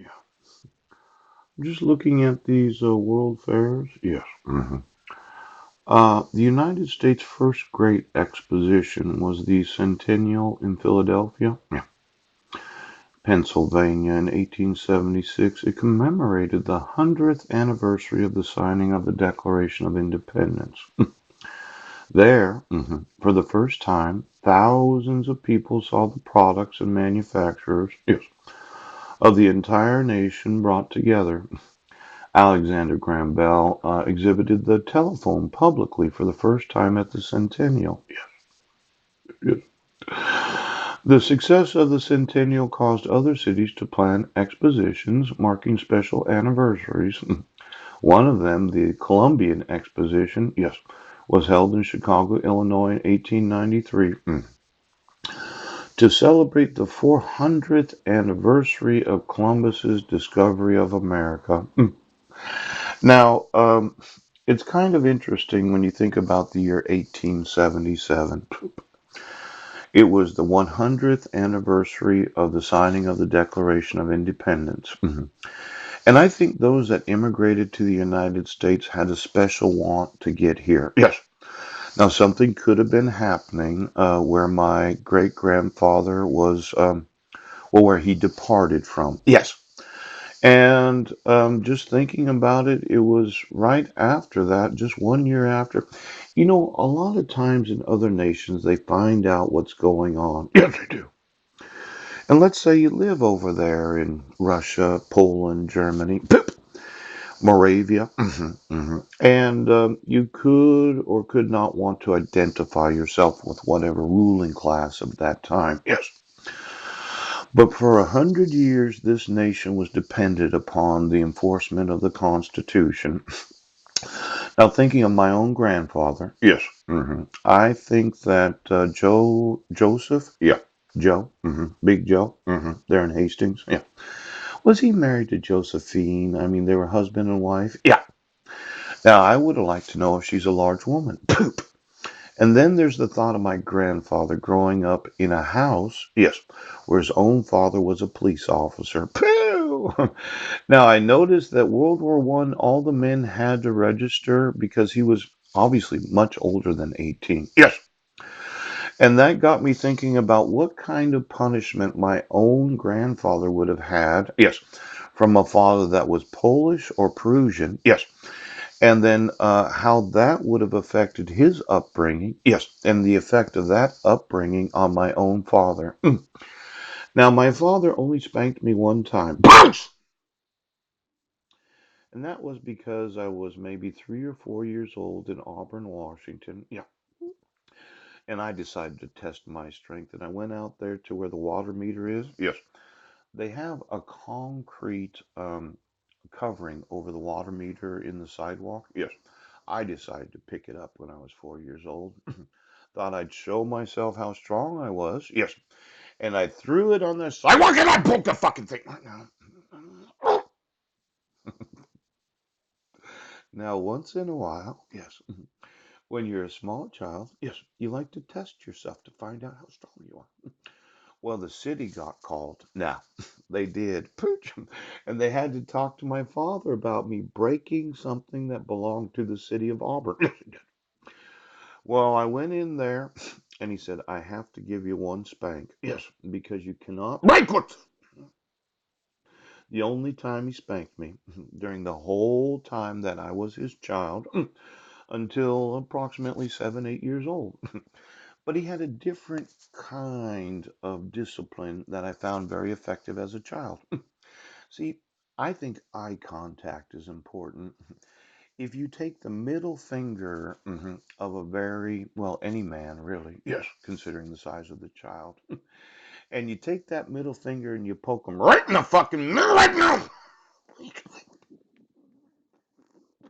Yeah. Just looking at these world fairs. Yes. The United States' first great exposition was the Centennial in Philadelphia, yeah, Pennsylvania in 1876. It commemorated the 100th anniversary of the signing of the Declaration of Independence. There, for the first time, thousands of people saw the products and manufacturers, yes, of the entire nation brought together. Alexander Graham Bell exhibited the telephone publicly for the first time at the Centennial. Yes. The success of the Centennial caused other cities to plan expositions marking special anniversaries. One of them, the Columbian Exposition, yes, was held in Chicago, Illinois in 1893 to celebrate the 400th anniversary of Columbus's discovery of America. Now, it's kind of interesting when you think about the year 1877. It was the 100th anniversary of the signing of the Declaration of Independence. And I think those that immigrated to the United States had a special want to get here. Yes. Now, something could have been happening where my great grandfather was, well, where he departed from. Yes. And just thinking about it, it was right after that, just 1 year after. You know, a lot of times in other nations, they find out what's going on. Yes, they do. And let's say you live over there in Russia, Poland, Germany, Moravia, and you could or could not want to identify yourself with whatever ruling class of that time. Yes. But for 100 years, this nation was dependent upon the enforcement of the Constitution. Now, thinking of my own grandfather, yes, I think that Joseph, yeah, Joe, Big Joe, there in Hastings, yeah. Was he married to Josephine? I mean, they were husband and wife. Yeah. Now, I would have liked to know if she's a large woman. Poop. And then there's the thought of my grandfather growing up in a house, yes, where his own father was a police officer. Pooh! Now, I noticed that World War One, all the men had to register because he was obviously much older than 18. Yes. And that got me thinking about what kind of punishment my own grandfather would have had. Yes. From a father that was Polish or Prussian. Yes. And then how that would have affected his upbringing. Yes. And the effect of that upbringing on my own father. Now, my father only spanked me one time. And that was because I was maybe 3 or 4 years old in Auburn, Washington. Yeah. And I decided to test my strength. And I went out there to where the water meter is. Yes. They have a concrete covering over the water meter in the sidewalk. Yes. I decided to pick it up when I was 4 years old. Thought I'd show myself how strong I was. Yes. And I threw it on the sidewalk and I broke the fucking thing. Now, once in a while, yes, when you're a small child, yes, you like to test yourself to find out how strong you are. Well, the city got called. Now, they did. Pooch. And they had to talk to my father about me breaking something that belonged to the city of Auburn. Well, I went in there and he said, I have to give you one spank. Yes, because you cannot break it. The only time he spanked me during the whole time that I was his child until approximately 7, 8 years old. But he had a different kind of discipline that I found very effective as a child. See, I think eye contact is important. If you take the middle finger of a very, well, any man really, yes, considering the size of the child, and you take that middle finger and you poke him right in the fucking middle right now.